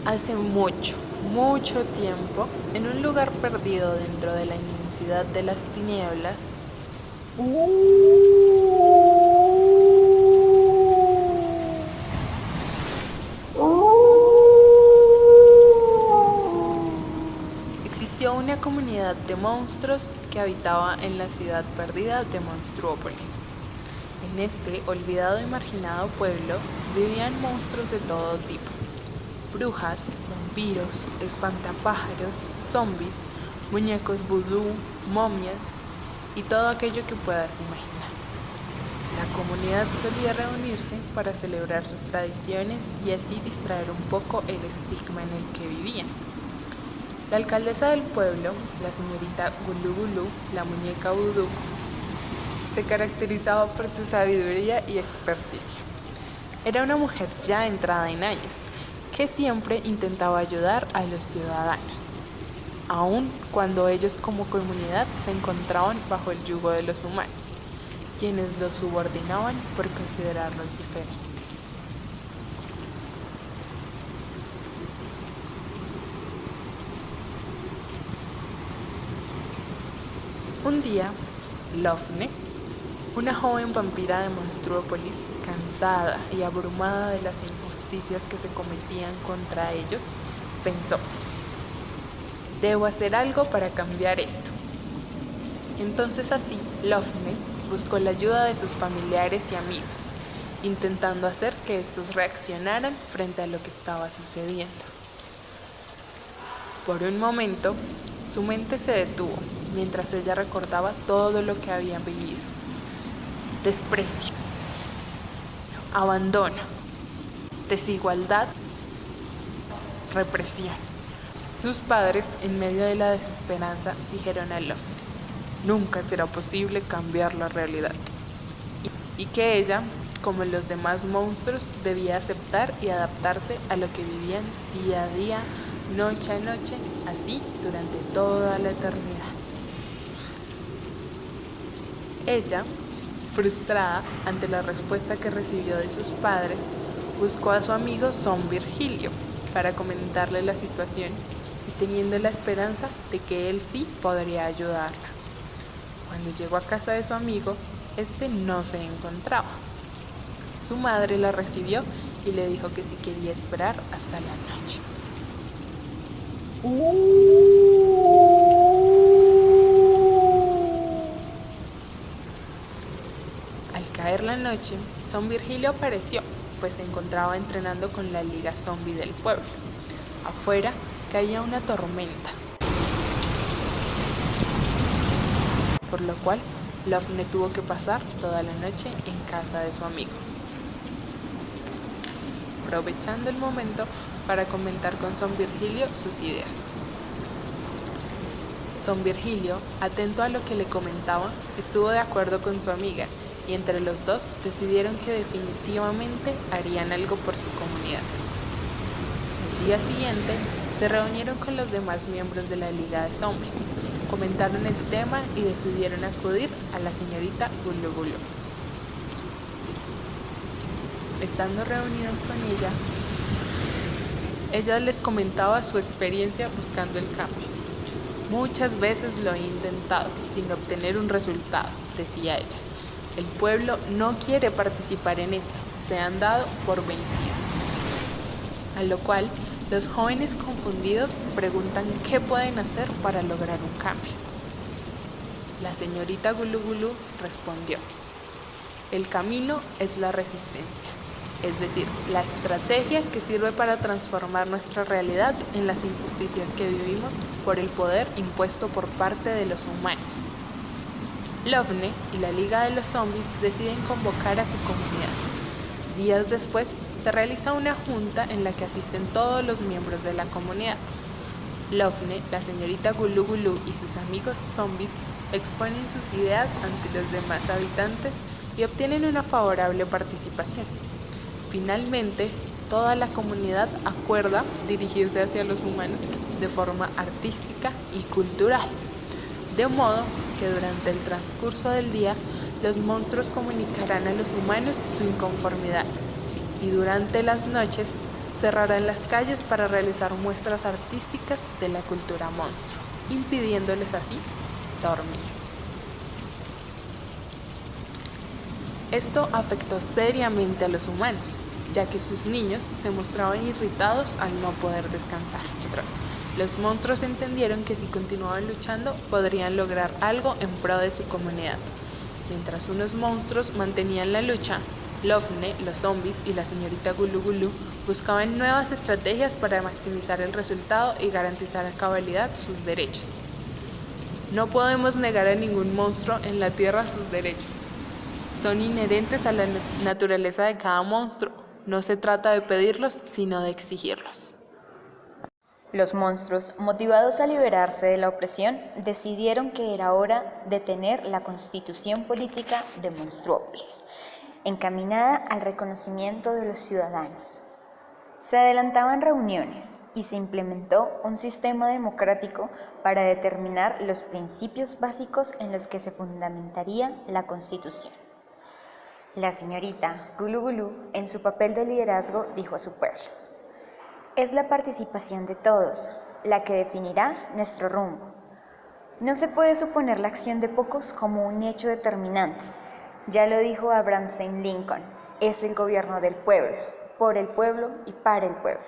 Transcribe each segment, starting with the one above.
Hace mucho, mucho tiempo, en un lugar perdido dentro de la inmensidad de las tinieblas, existió una comunidad de monstruos que habitaba en la ciudad perdida de Monstruópolis. En este olvidado y marginado pueblo vivían monstruos de todo tipo: brujas, vampiros, espantapájaros, zombies, muñecos vudú, momias y todo aquello que puedas imaginar. La comunidad solía reunirse para celebrar sus tradiciones y así distraer un poco el estigma en el que vivían. La alcaldesa del pueblo, la señorita Gulu Gulu, la muñeca vudú, se caracterizaba por su sabiduría y experticia. Era una mujer ya entrada en años, que siempre intentaba ayudar a los ciudadanos, aun cuando ellos como comunidad se encontraban bajo el yugo de los humanos, quienes los subordinaban por considerarlos diferentes. Un día, Lofne, una joven vampira de Monstruópolis, cansada y abrumada de las injusticias que se cometían contra ellos, pensó: debo hacer algo para cambiar esto. Entonces así, Lofne buscó la ayuda de sus familiares y amigos, intentando hacer que estos reaccionaran frente a lo que estaba sucediendo. Por un momento, su mente se detuvo mientras ella recordaba todo lo que habían vivido: desprecio, abandono, desigualdad, represión. Sus padres, en medio de la desesperanza, dijeron a Lofne: nunca será posible cambiar la realidad, y que ella, como los demás monstruos, debía aceptar y adaptarse a lo que vivían día a día, noche a noche, así durante toda la eternidad. Ella, frustrada ante la respuesta que recibió de sus padres, buscó a su amigo Son Virgilio para comentarle la situación y teniendo la esperanza de que él sí podría ayudarla. Cuando llegó a casa de su amigo, este no se encontraba. Su madre la recibió y le dijo que si quería esperar hasta la noche. Al caer la noche, Son Virgilio apareció, pues se encontraba entrenando con la liga zombie del pueblo. Afuera caía una tormenta, por lo cual Lofne tuvo que pasar toda la noche en casa de su amigo, aprovechando el momento para comentar con Son Virgilio sus ideas. Son Virgilio, atento a lo que le comentaba, estuvo de acuerdo con su amiga y entre los dos decidieron que definitivamente harían algo por su comunidad. El día siguiente se reunieron con los demás miembros de la Liga de Zombies, comentaron el tema y decidieron acudir a la señorita Gulu Gulu. Estando reunidos con ella les comentaba su experiencia buscando el cambio. Muchas veces lo he intentado sin obtener un resultado, decía ella. El pueblo no quiere participar en esto, se han dado por vencidos. A lo cual, los jóvenes confundidos preguntan qué pueden hacer para lograr un cambio. La señorita Gulu Gulu respondió: el camino es la resistencia, es decir, la estrategia que sirve para transformar nuestra realidad en las injusticias que vivimos por el poder impuesto por parte de los humanos. Lofne y la Liga de los Zombies deciden convocar a su comunidad. Días después, se realiza una junta en la que asisten todos los miembros de la comunidad. Lofne, la señorita Gulu Gulu y sus amigos zombies exponen sus ideas ante los demás habitantes y obtienen una favorable participación. Finalmente, toda la comunidad acuerda dirigirse hacia los humanos de forma artística y cultural, de modo que durante el transcurso del día los monstruos comunicarán a los humanos su inconformidad y durante las noches se cerrarán las calles para realizar muestras artísticas de la cultura monstruo, impidiéndoles así dormir. Esto afectó seriamente a los humanos, ya que sus niños se mostraban irritados al no poder descansar. Los monstruos entendieron que si continuaban luchando podrían lograr algo en pro de su comunidad. Mientras unos monstruos mantenían la lucha, Lofne, los zombies y la señorita Gulu Gulu buscaban nuevas estrategias para maximizar el resultado y garantizar a cabalidad sus derechos. No podemos negar a ningún monstruo en la Tierra sus derechos. Son inherentes a la naturaleza de cada monstruo. No se trata de pedirlos, sino de exigirlos. Los monstruos, motivados a liberarse de la opresión, decidieron que era hora de tener la constitución política de Monstruópolis, encaminada al reconocimiento de los ciudadanos. Se adelantaban reuniones y se implementó un sistema democrático para determinar los principios básicos en los que se fundamentaría la constitución. La señorita Gulu Gulu, en su papel de liderazgo, dijo a su pueblo: es la participación de todos la que definirá nuestro rumbo. No se puede suponer la acción de pocos como un hecho determinante. Ya lo dijo Abraham Lincoln, es el gobierno del pueblo, por el pueblo y para el pueblo.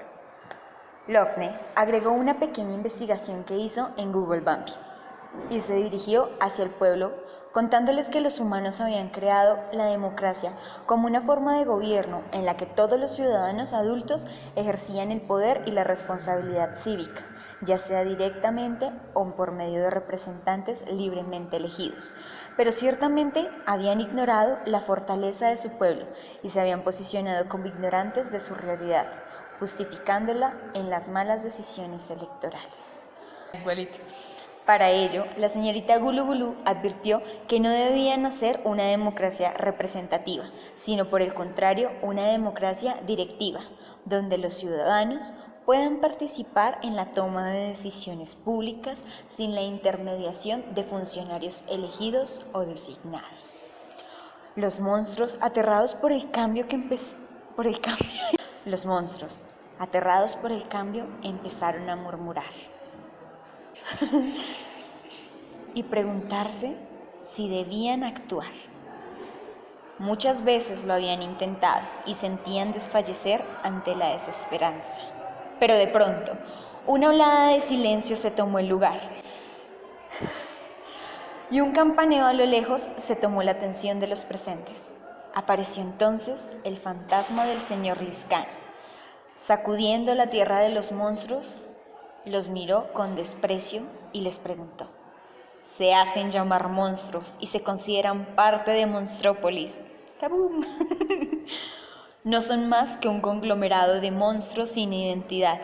Lofne agregó una pequeña investigación que hizo en Google Bambi y se dirigió hacia el pueblo contándoles que los humanos habían creado la democracia como una forma de gobierno en la que todos los ciudadanos adultos ejercían el poder y la responsabilidad cívica, ya sea directamente o por medio de representantes libremente elegidos. Pero ciertamente habían ignorado la fortaleza de su pueblo y se habían posicionado como ignorantes de su realidad, justificándola en las malas decisiones electorales. Igualito. Para ello, la señorita Gulu Gulu advirtió que no debían hacer una democracia representativa, sino por el contrario, una democracia directiva, donde los ciudadanos puedan participar en la toma de decisiones públicas sin la intermediación de funcionarios elegidos o designados. Los monstruos, aterrados por el cambio Los monstruos, aterrados por el cambio, empezaron a murmurar y preguntarse si debían actuar. Muchas veces lo habían intentado y sentían desfallecer ante la desesperanza. Pero de pronto, una olada de silencio se tomó el lugar y un campaneo a lo lejos se tomó la atención de los presentes. Apareció entonces el fantasma del señor Liscano. Sacudiendo la tierra de los monstruos, los miró con desprecio y les preguntó: se hacen llamar monstruos y se consideran parte de Monstruópolis. ¡Kabum! No son más que un conglomerado de monstruos sin identidad.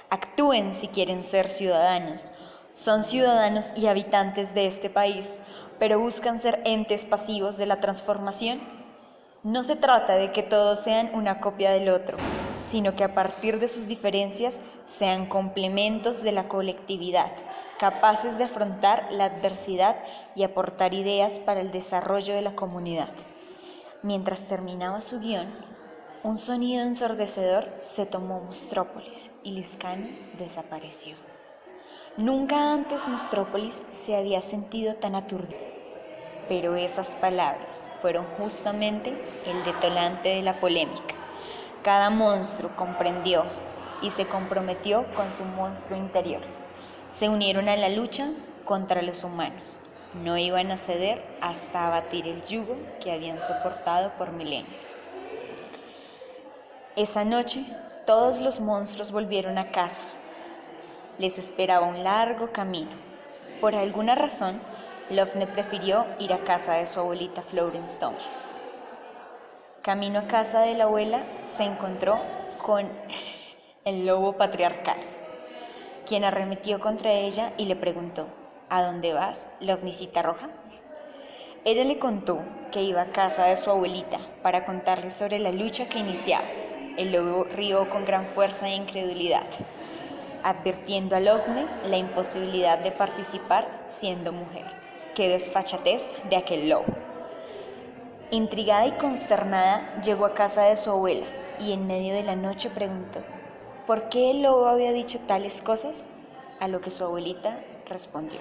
Actúen si quieren ser ciudadanos. Son ciudadanos y habitantes de este país, pero buscan ser entes pasivos de la transformación. No se trata de que todos sean una copia del otro, sino que a partir de sus diferencias sean complementos de la colectividad, capaces de afrontar la adversidad y aportar ideas para el desarrollo de la comunidad. Mientras terminaba su guión, un sonido ensordecedor se tomó Monstruópolis y Liscano desapareció. Nunca antes Monstruópolis se había sentido tan aturdido. Pero esas palabras fueron justamente el detonante de la polémica. Cada monstruo comprendió y se comprometió con su monstruo interior. Se unieron a la lucha contra los humanos. No iban a ceder hasta abatir el yugo que habían soportado por milenios. Esa noche, todos los monstruos volvieron a casa. Les esperaba un largo camino. Por alguna razón, Lofne prefirió ir a casa de su abuelita Florence Thomas. Camino a casa de la abuela se encontró con el lobo patriarcal, quien arremetió contra ella y le preguntó: ¿a dónde vas, Lofnicita roja? Ella le contó que iba a casa de su abuelita para contarle sobre la lucha que iniciaba. El lobo rió con gran fuerza e incredulidad, advirtiendo a Lofne la imposibilidad de participar siendo mujer. ¡Qué desfachatez de aquel lobo! Intrigada y consternada, llegó a casa de su abuela y en medio de la noche preguntó: ¿por qué el lobo había dicho tales cosas? A lo que su abuelita respondió: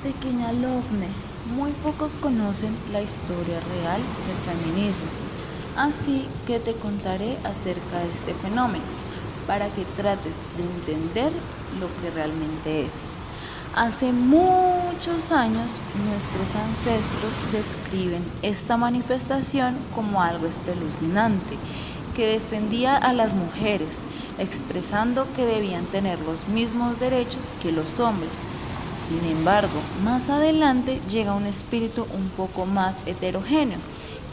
Pequeña Lofne, muy pocos conocen la historia real del feminismo, así que te contaré acerca de este fenómeno para que trates de entender lo que realmente es. Hace muchos años nuestros ancestros describen esta manifestación como algo espeluznante que defendía a las mujeres, expresando que debían tener los mismos derechos que los hombres. Sin embargo, más adelante llega un espíritu un poco más heterogéneo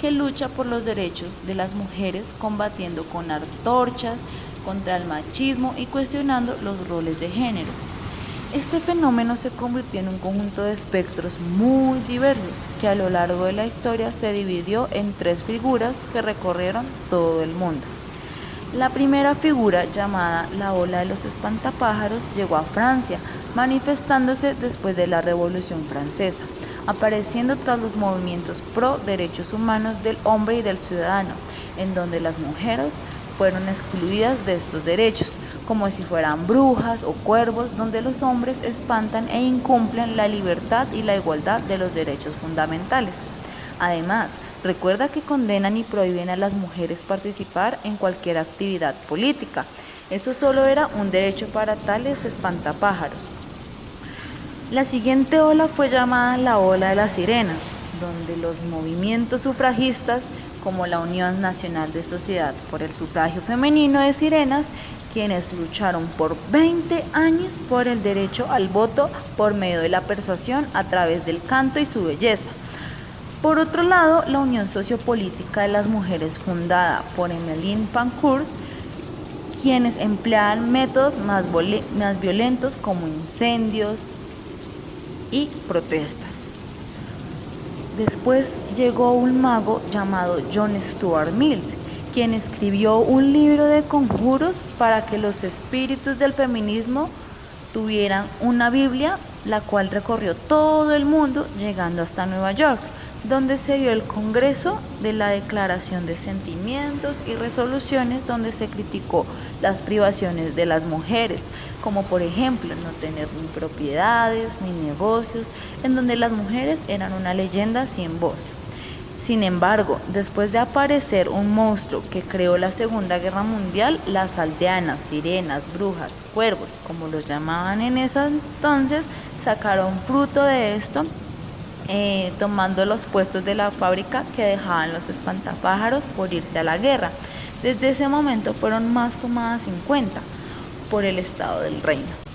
que lucha por los derechos de las mujeres, combatiendo con antorchas contra el machismo y cuestionando los roles de género. Este fenómeno se convirtió en un conjunto de espectros muy diversos que a lo largo de la historia se dividió en 3 figuras que recorrieron todo el mundo. La primera figura, llamada la ola de los espantapájaros, llegó a Francia, manifestándose después de la Revolución Francesa, apareciendo tras los movimientos pro derechos humanos del hombre y del ciudadano, en donde las mujeres fueron excluidas de estos derechos, como si fueran brujas o cuervos, donde los hombres espantan e incumplen la libertad y la igualdad de los derechos fundamentales. Además, recuerda que condenan y prohíben a las mujeres participar en cualquier actividad política. Eso solo era un derecho para tales espantapájaros. La siguiente ola fue llamada la ola de las sirenas, donde los movimientos sufragistas, como la Unión Nacional de Sociedad por el Sufragio Femenino de Sirenas, quienes lucharon por 20 años por el derecho al voto por medio de la persuasión a través del canto y su belleza. Por otro lado, la Unión Sociopolítica de las Mujeres, fundada por Emmeline Pankhurst, quienes empleaban métodos más violentos como incendios y protestas. Después llegó un mago llamado John Stuart Mill, quien escribió un libro de conjuros para que los espíritus del feminismo tuvieran una Biblia, la cual recorrió todo el mundo, llegando hasta Nueva York, donde se dio el Congreso de la Declaración de Sentimientos y Resoluciones, donde se criticó las privaciones de las mujeres, como por ejemplo no tener ni propiedades ni negocios, en donde las mujeres eran una leyenda sin voz. Sin embargo, después de aparecer un monstruo que creó la Segunda Guerra Mundial, las aldeanas, sirenas, brujas, cuervos, como los llamaban en ese entonces, sacaron fruto de esto, tomando los puestos de la fábrica que dejaban los espantapájaros por irse a la guerra. Desde ese momento fueron más tomadas en cuenta por el Estado del Reino.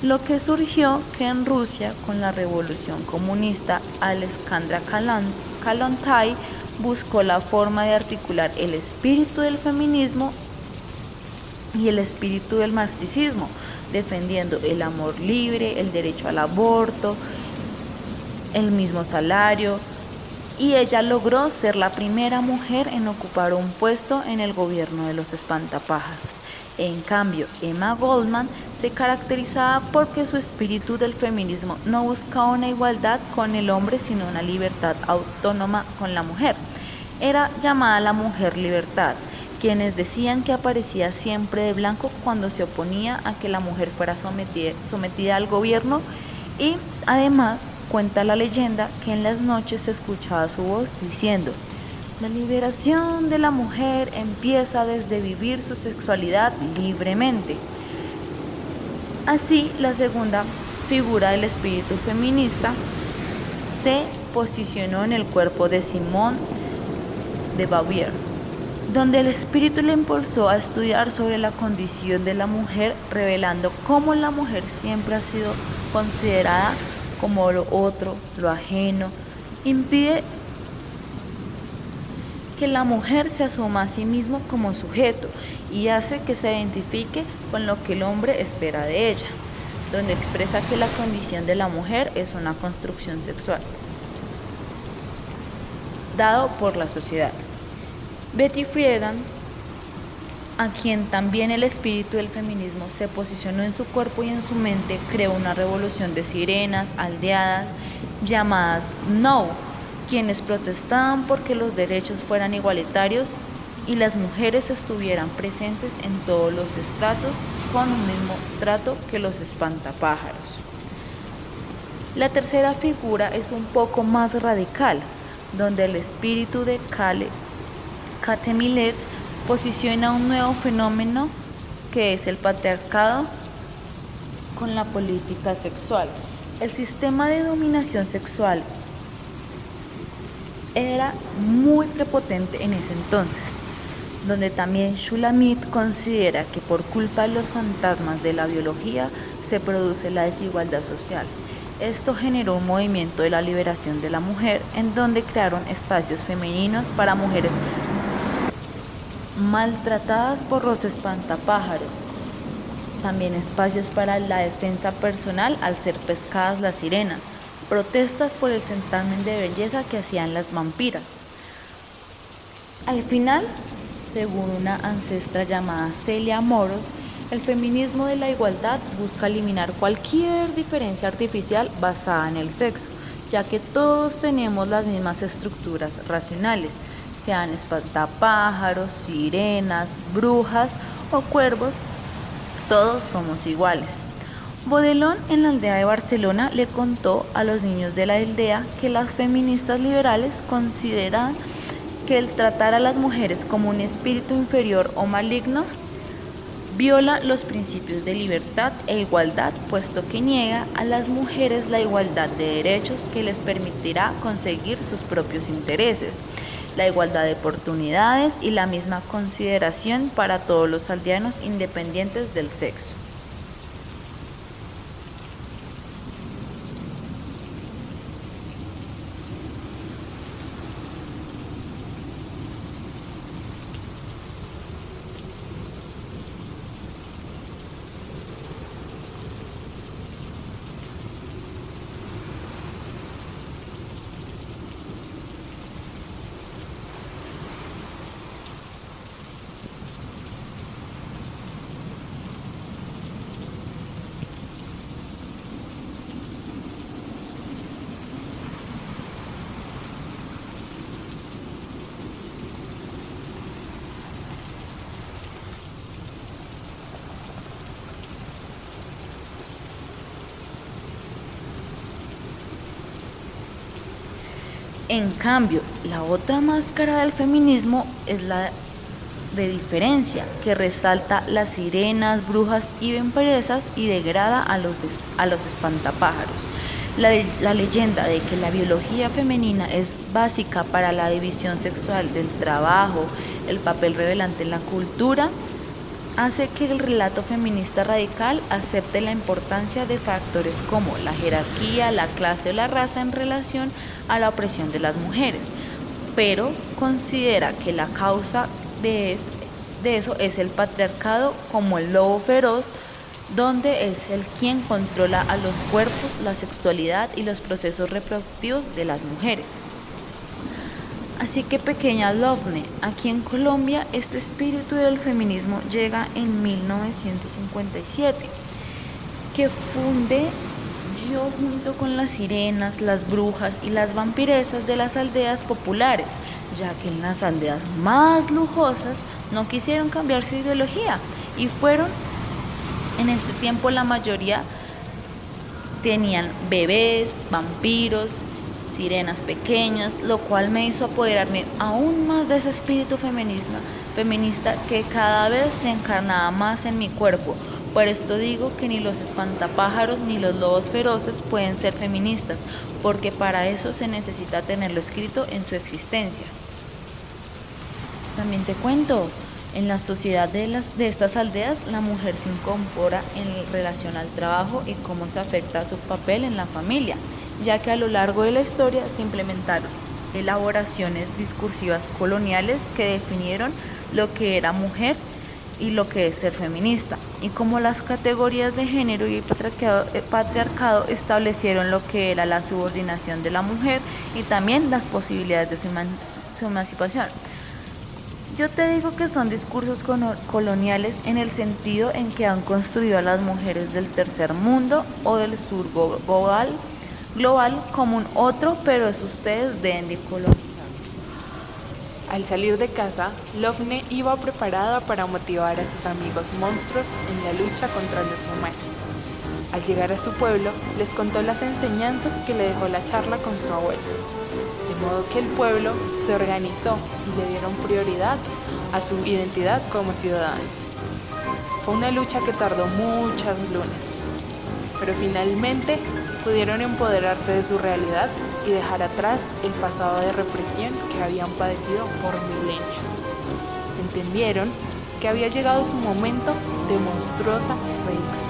lo que surgió que en Rusia, con la revolución comunista, Alexandra Kollontai buscó la forma de articular el espíritu del feminismo y el espíritu del marxismo, defendiendo el amor libre, el derecho al aborto, el mismo salario, y ella logró ser la primera mujer en ocupar un puesto en el gobierno de los espantapájaros. En cambio, Emma Goldman se caracterizaba porque su espíritu del feminismo no buscaba una igualdad con el hombre, sino una libertad autónoma con la mujer. Era llamada la mujer libertad, quienes decían que aparecía siempre de blanco cuando se oponía a que la mujer fuera sometida al gobierno, y además cuenta la leyenda que en las noches se escuchaba su voz diciendo: la liberación de la mujer empieza desde vivir su sexualidad libremente. Así, la segunda figura del espíritu feminista se posicionó en el cuerpo de Simone de Beauvoir, donde el espíritu le impulsó a estudiar sobre la condición de la mujer, revelando cómo la mujer siempre ha sido considerada como lo otro, lo ajeno, impide que la mujer se asuma a sí misma como sujeto y hace que se identifique con lo que el hombre espera de ella, donde expresa que la condición de la mujer es una construcción sexual, dado por la sociedad. Betty Friedan, a quien también el espíritu del feminismo se posicionó en su cuerpo y en su mente, creó una revolución de sirenas, aldeadas, llamadas No, quienes protestaban porque los derechos fueran igualitarios y las mujeres estuvieran presentes en todos los estratos con un mismo trato que los espantapájaros. La tercera figura es un poco más radical, donde el espíritu de Kate Millett posiciona un nuevo fenómeno que es el patriarcado con la política sexual. El sistema de dominación sexual era muy prepotente en ese entonces, donde también Shulamit considera que por culpa de los fantasmas de la biología se produce la desigualdad social. Esto generó un movimiento de la liberación de la mujer, en donde crearon espacios femeninos para mujeres maltratadas por los espantapájaros, también espacios para la defensa personal al ser pescadas las sirenas, protestas por el certamen de belleza que hacían las vampiras. Al final, según una ancestra llamada Celia Moros, el feminismo de la igualdad busca eliminar cualquier diferencia artificial basada en el sexo, ya que todos tenemos las mismas estructuras racionales, sean espantapájaros, sirenas, brujas o cuervos, todos somos iguales. Baudelaire, en la aldea de Barcelona, le contó a los niños de la aldea que las feministas liberales consideran que el tratar a las mujeres como un espíritu inferior o maligno viola los principios de libertad e igualdad, puesto que niega a las mujeres la igualdad de derechos que les permitirá conseguir sus propios intereses, la igualdad de oportunidades y la misma consideración para todos los aldeanos independientes del sexo. En cambio, la otra máscara del feminismo es la de diferencia, que resalta las sirenas, brujas y vampiresas y degrada a los espantapájaros. La leyenda de que la biología femenina es básica para la división sexual del trabajo, el papel revelante en la cultura, hace que el relato feminista radical acepte la importancia de factores como la jerarquía, la clase o la raza en relación a la opresión de las mujeres, pero considera que la causa de eso es el patriarcado como el lobo feroz, donde es el quien controla a los cuerpos, la sexualidad y los procesos reproductivos de las mujeres. Así que pequeña Lofne, aquí en Colombia este espíritu del feminismo llega en 1957, que funde yo junto con las sirenas, las brujas y las vampiresas de las aldeas populares, ya que en las aldeas más lujosas no quisieron cambiar su ideología y fueron, en este tiempo la mayoría tenían bebés, vampiros, sirenas pequeñas, lo cual me hizo apoderarme aún más de ese espíritu feminista que cada vez se encarnaba más en mi cuerpo. Por esto digo que ni los espantapájaros ni los lobos feroces pueden ser feministas, porque para eso se necesita tenerlo escrito en su existencia. También te cuento, en la sociedad de estas aldeas, la mujer se incorpora en relación al trabajo y cómo se afecta su papel en la familia, ya que a lo largo de la historia se implementaron elaboraciones discursivas coloniales que definieron lo que era mujer y lo que es ser feminista, y cómo las categorías de género y patriarcado establecieron lo que era la subordinación de la mujer y también las posibilidades de su emancipación. Yo te digo que son discursos coloniales en el sentido en que han construido a las mujeres del tercer mundo o del sur global como un otro, pero es ustedes deben de colonizar. Al salir de casa, Lofne iba preparada para motivar a sus amigos monstruos en la lucha contra los humanos. Al llegar a su pueblo, les contó las enseñanzas que le dejó la charla con su abuelo, de modo que el pueblo se organizó y le dieron prioridad a su identidad como ciudadanos. Fue una lucha que tardó muchas lunas, pero finalmente pudieron empoderarse de su realidad y dejar atrás el pasado de represión que habían padecido por milenios. Entendieron que había llegado su momento de monstruosa reina.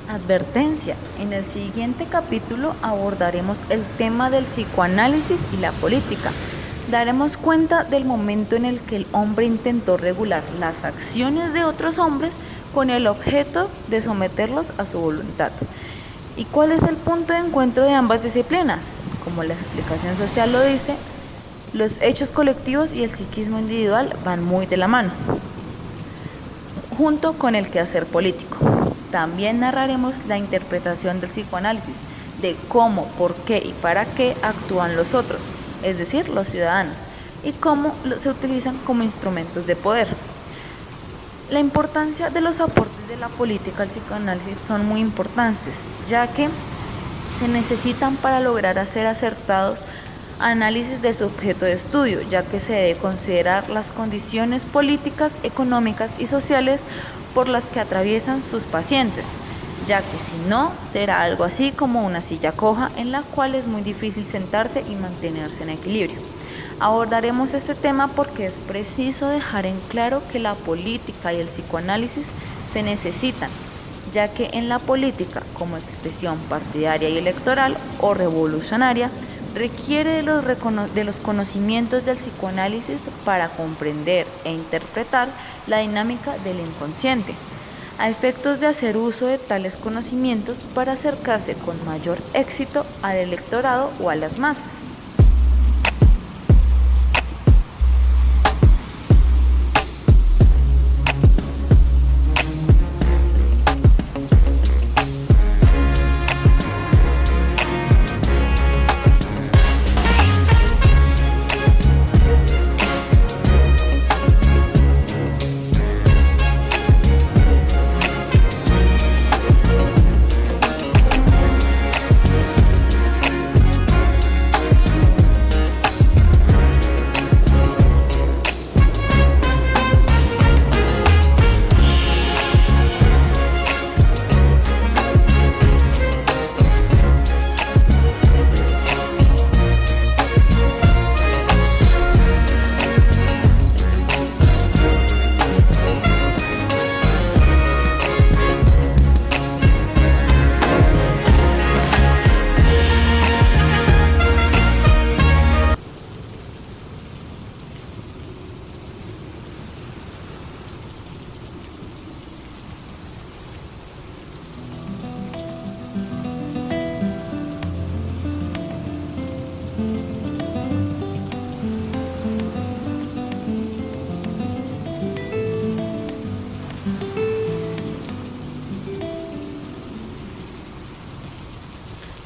Advertencia: en el siguiente capítulo abordaremos el tema del psicoanálisis y la política. Daremos cuenta del momento en el que el hombre intentó regular las acciones de otros hombres con el objeto de someterlos a su voluntad. ¿Y cuál es el punto de encuentro de ambas disciplinas? Como la explicación social lo dice, los hechos colectivos y el psiquismo individual van muy de la mano, junto con el quehacer político. También narraremos la interpretación del psicoanálisis, de cómo, por qué y para qué actúan los otros, es decir, los ciudadanos, y cómo se utilizan como instrumentos de poder. La importancia de los aportes de la política al psicoanálisis son muy importantes, ya que se necesitan para lograr hacer acertados análisis de su objeto de estudio, ya que se debe considerar las condiciones políticas, económicas y sociales por las que atraviesan sus pacientes, ya que si no, será algo así como una silla coja en la cual es muy difícil sentarse y mantenerse en equilibrio. Abordaremos este tema porque es preciso dejar en claro que la política y el psicoanálisis se necesitan, ya que en la política, como expresión partidaria y electoral o revolucionaria, requiere de los conocimientos del psicoanálisis para comprender e interpretar la dinámica del inconsciente, a efectos de hacer uso de tales conocimientos para acercarse con mayor éxito al electorado o a las masas.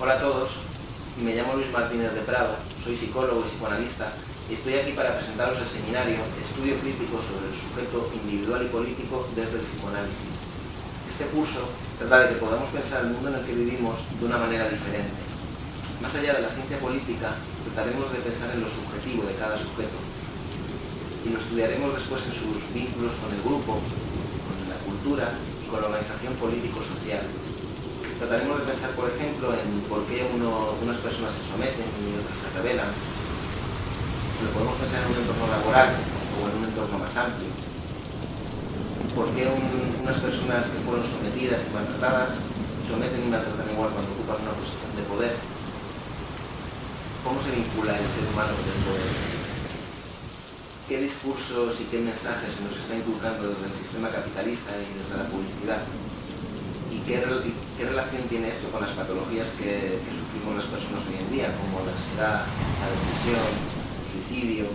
Hola a todos, me llamo Luis Martínez de Prado, soy psicólogo y psicoanalista y estoy aquí para presentaros el seminario Estudio crítico sobre el sujeto individual y político desde el psicoanálisis. Este curso trata de que podamos pensar el mundo en el que vivimos de una manera diferente. Más allá de la ciencia política, trataremos de pensar en lo subjetivo de cada sujeto y lo estudiaremos después en sus vínculos con el grupo, con la cultura y con la organización político-social. Trataremos de pensar, por ejemplo, en por qué unas personas se someten y otras se rebelan. Lo podemos pensar en un entorno laboral o en un entorno más amplio. ¿Por qué unas personas que fueron sometidas y maltratadas someten y maltratan igual cuando ocupan una posición de poder? ¿Cómo se vincula el ser humano con el poder? ¿Qué discursos y qué mensajes se nos está inculcando desde el sistema capitalista y desde la publicidad? ¿Y qué relación tiene esto con las patologías que sufrimos las personas hoy en día, como la ansiedad, la depresión, el suicidio?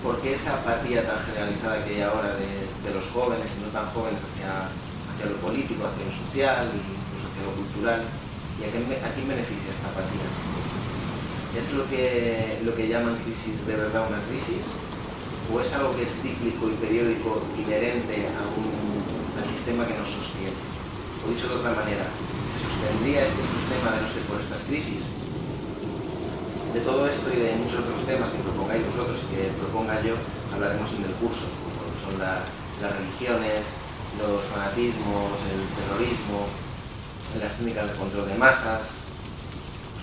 ¿Por qué esa apatía tan generalizada que hay ahora de los jóvenes y no tan jóvenes hacia lo político, hacia lo social y incluso hacia lo cultural? ¿Y a quién beneficia esta apatía? ¿Es lo que llaman crisis de verdad una crisis? ¿O es algo que es cíclico y periódico, inherente al sistema que nos sostiene? O dicho de otra manera, ¿se sostendría este sistema de no ser por estas crisis? De todo esto y de muchos otros temas que propongáis vosotros y que proponga yo, hablaremos en el curso, como son las religiones, los fanatismos, el terrorismo, las técnicas de control de masas.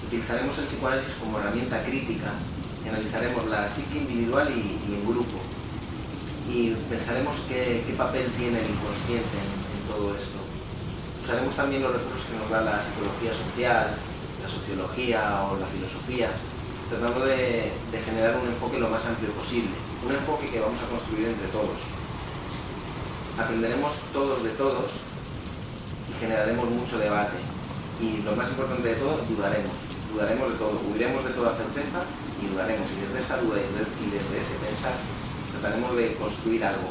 Utilizaremos el psicoanálisis como herramienta crítica y analizaremos la psique individual y en grupo. Y pensaremos qué papel tiene el inconsciente en todo esto. Usaremos también los recursos que nos da la psicología social, la sociología o la filosofía, tratando de generar un enfoque lo más amplio posible, un enfoque que vamos a construir entre todos. Aprenderemos todos de todos y generaremos mucho debate. Y lo más importante de todo, dudaremos de todo, huiremos de toda certeza y dudaremos. Y desde esa duda y desde ese pensar, trataremos de construir algo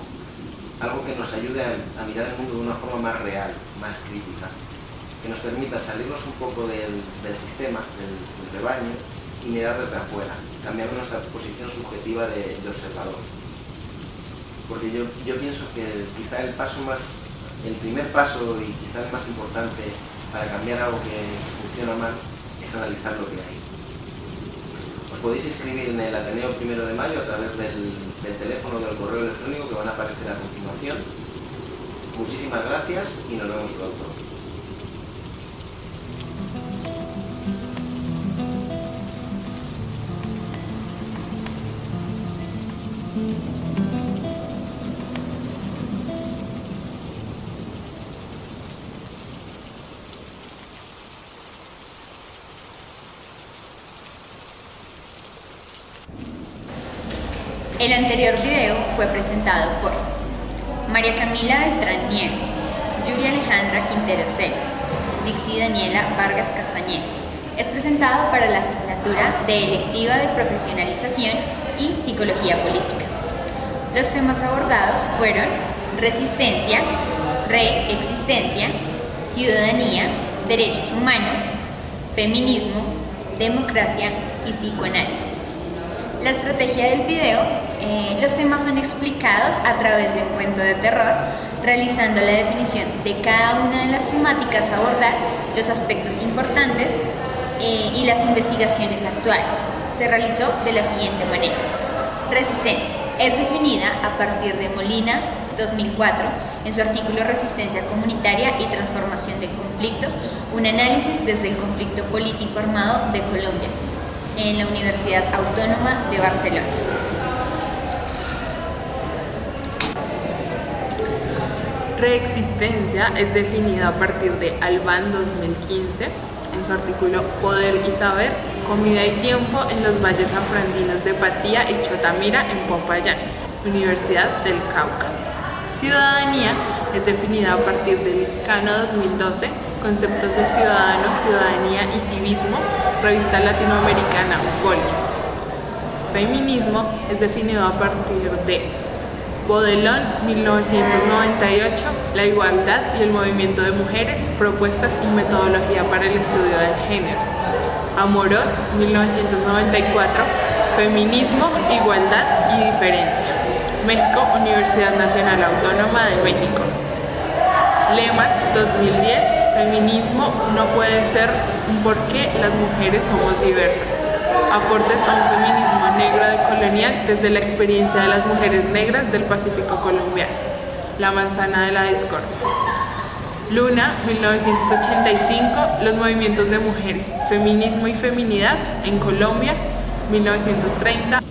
que nos ayude a mirar el mundo de una forma más real, más crítica, que nos permita salirnos un poco del sistema, del rebaño, y mirar desde afuera, cambiando nuestra posición subjetiva de observador. Porque yo pienso que quizá el primer paso y quizá el más importante para cambiar algo que funciona mal es analizar lo que hay. Os podéis inscribir en el Ateneo 1 de mayo a través del teléfono o del correo electrónico que van a aparecer a continuación. Muchísimas gracias y nos vemos pronto. El anterior video fue presentado por María Camila Beltrán Nieves, Yuri Alejandra Quintero Celis, Dixie Daniela Vargas Castañeda. Es presentado para la asignatura de electiva de profesionalización y psicología política. Los temas abordados fueron resistencia, reexistencia, ciudadanía, derechos humanos, feminismo, democracia y psicoanálisis. La estrategia del video, los temas son explicados a través de un cuento de terror, realizando la definición de cada una de las temáticas a abordar, los aspectos importantes y las investigaciones actuales. Se realizó de la siguiente manera. Resistencia es definida a partir de Molina 2004 en su artículo Resistencia comunitaria y transformación de conflictos, un análisis desde el conflicto político armado de Colombia, en la Universidad Autónoma de Barcelona. Reexistencia es definida a partir de Albán 2015 en su artículo Poder y Saber, Comida y Tiempo en los valles afroandinos de Patía y Chotamira en Popayán, Universidad del Cauca. Ciudadanía es definida a partir de Liscano 2012, Conceptos de Ciudadano, Ciudadanía y Civismo, Revista Latinoamericana Polis. Feminismo es definido a partir de Bodelón 1998, La igualdad y el movimiento de mujeres, propuestas y metodología para el estudio del género. Amorós 1994, Feminismo, igualdad y diferencia. México, Universidad Nacional Autónoma de México. Lemas 2010, Feminismo no puede ser un porqué las mujeres somos diversas. Aportes a un feminismo negro decolonial desde la experiencia de las mujeres negras del Pacífico colombiano. La manzana de la discordia. Luna, 1985, los movimientos de mujeres, feminismo y feminidad en Colombia, 1930.